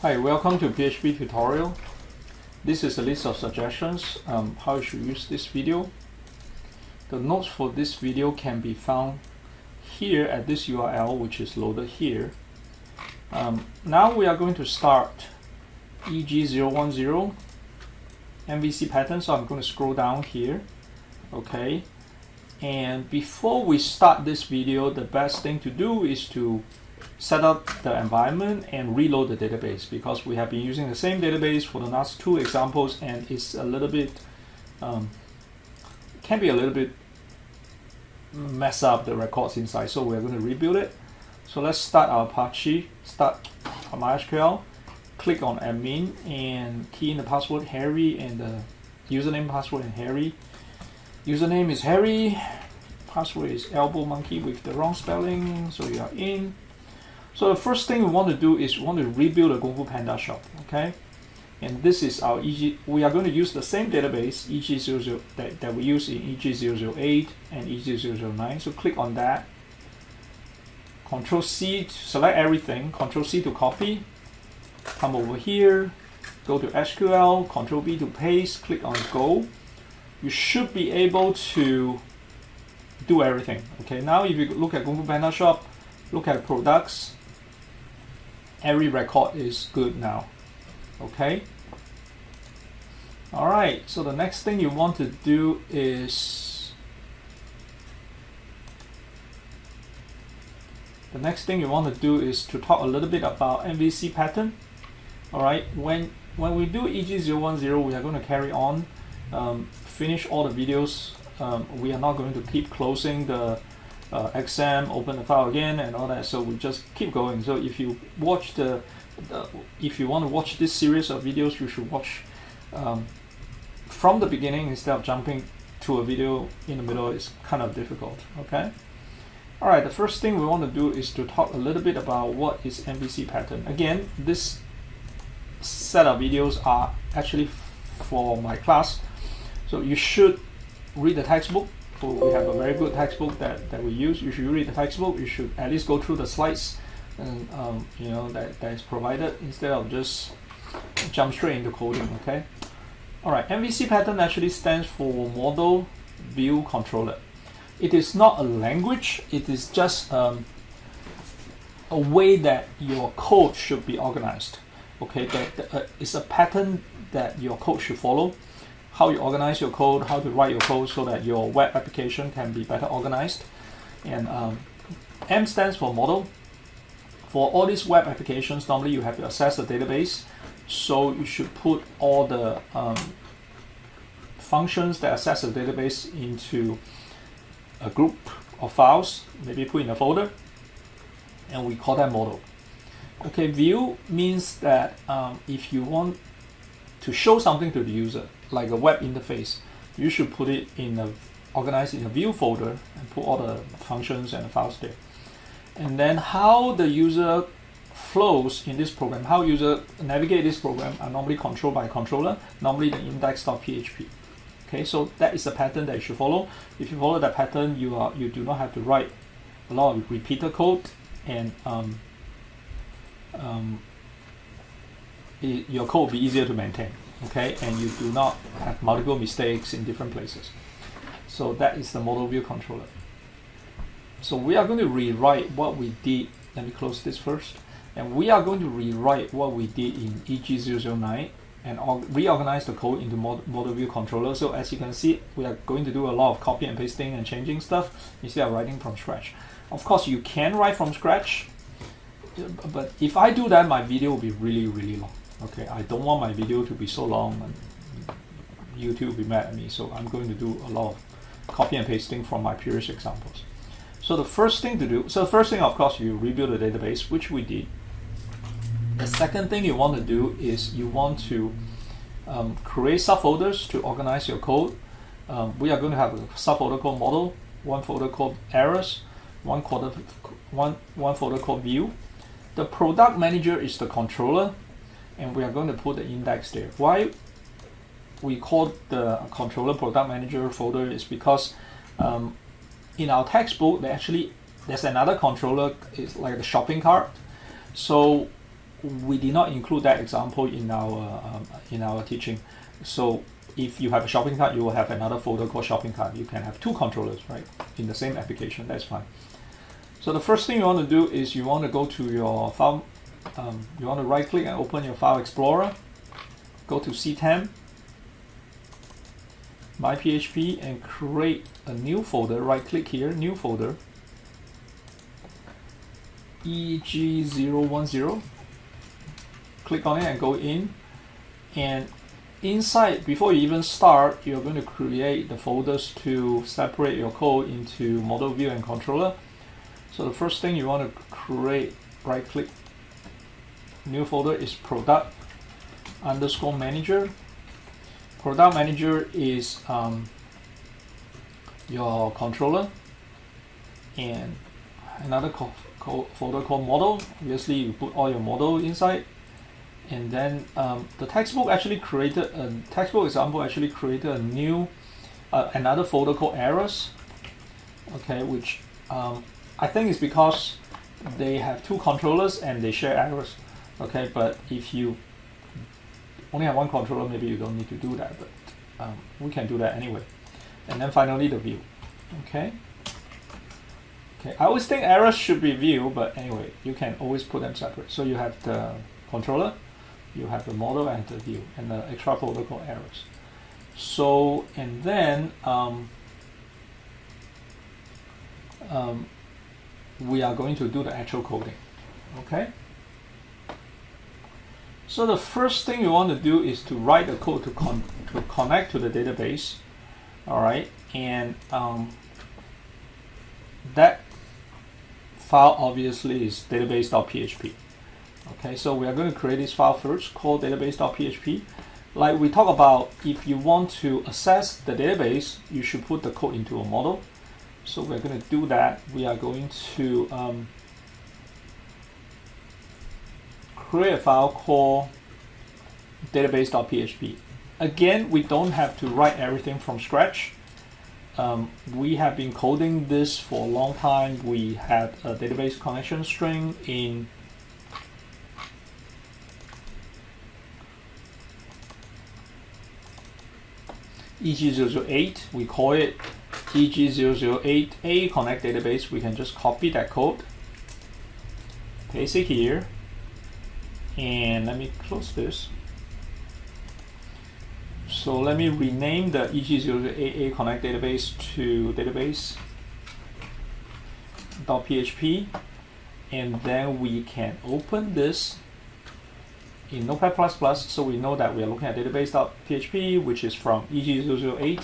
Hi, welcome to PHP tutorial. This is a list of suggestions how you should use this video. The notes for this video can be found here at this URL, which is loaded here. Now we are going to start EG010 MVC pattern, so I'm going to scroll down here. Okay, and before we start this video, the best thing to do is to set up the environment and reload the database, because we have been using the same database for the last two examples, and it's a little bit can be a little bit mess up the records inside, so we're going to rebuild it. So let's start our Apache, start MySQL, click on admin and key in the password Harry and the username password and Harry. Username is Harry, password is elbow monkey with the wrong spelling, so you are in. So the first thing we want to do is we want to rebuild a Kung Fu Panda shop, okay? And this is our EG. We are going to use the same database EG00 that we use in EG008 and EG009. So click on that. Control C to select everything. Control C to copy. Come over here. Go to SQL. Control V to paste. Click on Go. You should be able to do everything. Okay. Now if you look at Kung Fu Panda shop, look at products. Every record is good now. Okay. All right. So the next thing you want to do is to talk a little bit about MVC pattern. All right. When we do EG010, we are going to carry on, finish all the videos. We are not going to keep closing the xampp, open the file again and all that, so we just keep going. So if you watch if you want to watch this series of videos, you should watch from the beginning instead of jumping to a video in the middle. It's kind of difficult. Okay. All right, the first thing we want to do is to talk a little bit about what is MVC pattern. Again, this set of videos are actually for my class, so you should read the textbook. We have a very good textbook that we use. You should read the textbook. You should at least go through the slides and that is provided, instead of just jump straight into coding. Okay. All right. MVC pattern actually stands for Model View Controller. It is not a language. It is just a way that your code should be organized. Okay. It's a pattern that your code should follow. How you organize your code, how to write your code so that your web application can be better organized. And M stands for model. For all these web applications, normally you have to access the database, so you should put all the functions that access the database into a group of files, maybe put in a folder, and we call that model. Okay, view means that if you want to show something to the user, like a web interface, you should put it organized in a view folder and put all the functions and the files there. And then how the user flows in this program, how user navigate this program, are normally controlled by a controller, normally the index.php. Okay, so that is the pattern that you should follow. If you follow that pattern, you do not have to write a lot of repeater code, and your code will be easier to maintain. Okay, and you do not have multiple mistakes in different places. So that is the model view controller. So we are going to rewrite what we did. Let me close this first. And we are going to rewrite what we did in EG009 and reorganize the code into model view controller. So as you can see, we are going to do a lot of copy and pasting and changing stuff instead of writing from scratch. Of course, you can write from scratch, but if I do that, my video will be really, really long. Okay, I don't want my video to be so long and YouTube will be mad at me, so I'm going to do a lot of copy and pasting from my previous examples. So the first thing, of course, you rebuild the database, which we did. The second thing you want to do is you want to create subfolders to organize your code. We are going to have a subfolder called model, one folder called errors, one folder called view. The product manager is the controller, and we are going to put the index there. Why we call the controller product manager folder is because in our textbook there's another controller, it's like the shopping cart. So we did not include that example in our teaching. So if you have a shopping cart, you will have another folder called shopping cart. You can have two controllers, right, in the same application. That's fine. So the first thing you want to do is you want to go to your file. You want to right click and open your file explorer. Go to xampp, myphp, and create a new folder. Right click here, new folder, eg010. Click on it and go in, and inside, before you even start, you're going to create the folders to separate your code into model view and controller. So the first thing you want to create, right click, new folder, is product underscore manager. Product manager is your controller, and another folder called model. Obviously you put all your model inside. And then the textbook example actually created a new another folder called errors. Okay, which I think is because they have two controllers and they share errors. Okay, but if you only have one controller, maybe you don't need to do that, but we can do that anyway. And then finally the view. Okay, I always think errors should be view, but anyway, you can always put them separate. So you have the controller, you have the model and the view, and the extra folder called errors. So, and then we are going to do the actual coding. Okay. So the first thing you want to do is to write the code to connect to the database. All right, and that file obviously is database.php. Okay, so we are going to create this file first called database.php. Like we talk about, if you want to access the database, you should put the code into a model. So we're going to do that. We are going to create a file called database.php. Again, we don't have to write everything from scratch. We have been coding this for a long time. We had a database connection string in eg008. We call it eg008a connect database. We can just copy that code, paste it here, and let me close this. So let me rename the eg008a connect database to database.php, and then we can open this in Notepad++, so we know that we are looking at database.php, which is from eg008.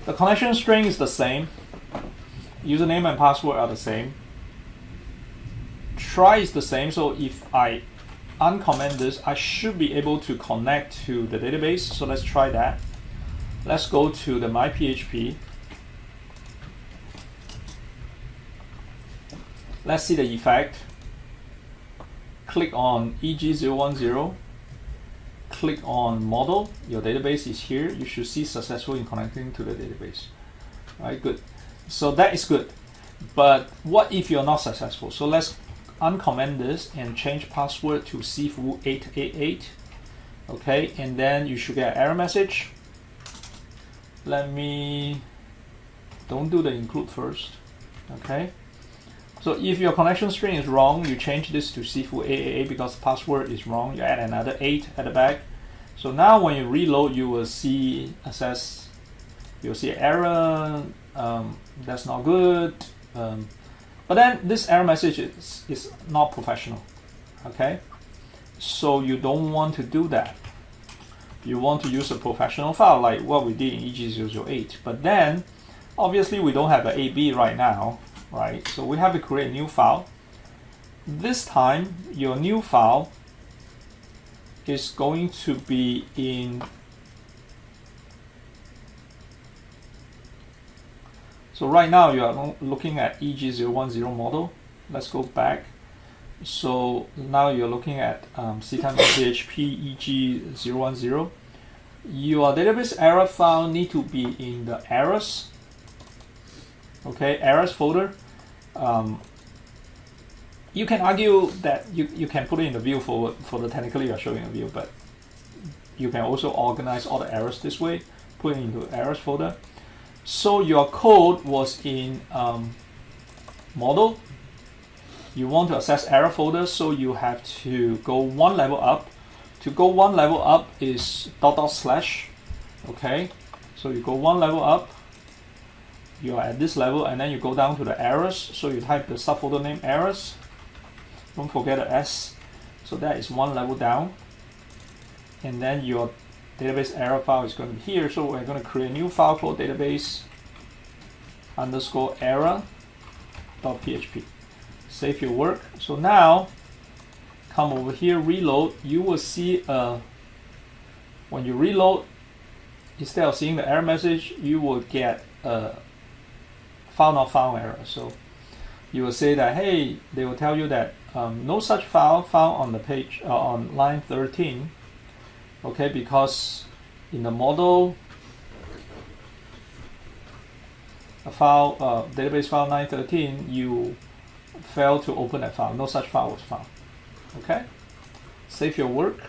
The connection string is the same. Username and password are the same. Try is the same, so if I uncomment this, I should be able to connect to the database. So let's try that. Let's go to the myphp. Let's see the effect. Click on eg010, click on model, your database is here. You should see successful in connecting to the database. All right, good. So that is good. But what if you're not successful? So let's uncomment this and change password to cfu888. Okay, and then you should get an error message. Don't do the include first. Okay. So if your connection string is wrong, you change this to cfu888 because the password is wrong. You add another 8 at the back. So now when you reload, you will see you'll see error. That's not good. But then this error message is not professional. Okay, so you don't want to do that. You want to use a professional file like what we did in eg008. But then obviously we don't have an AB right now. Right, so we have to create a new file. This time, your new file is going to be in. So right now you are looking at eg010 model. Let's go back. So now you're looking at xampp eg010. Your database error file need to be in the errors. Okay, errors folder. You can argue that you can put it in the view for the technically you're showing a view, but you can also organize all the errors this way, put it into errors folder. So your code was in model. You want to access error folder, so you have to go one level up. To go one level up is /. Okay, so you go one level up, you are at this level, and then you go down to the errors. So you type the subfolder name errors. Don't forget the S. So that is one level down. And then your database error file is going to be here. So we're going to create a new file called database_error.php. Save your work. So now, come over here, reload. You will see when you reload, instead of seeing the error message, you will get a file not found error. So you will say that, hey, they will tell you that no such file found on the page on line 13. Okay, because in the model, a file database file 913, you failed to open that file. No such file was found. Okay, save your work.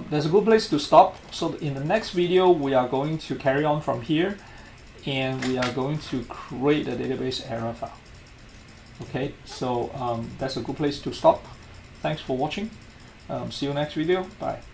There's a good place to stop. So in the next video, we are going to carry on from here, and we are going to create a database error file. Okay, so that's a good place to stop. Thanks for watching. See you next video. Bye.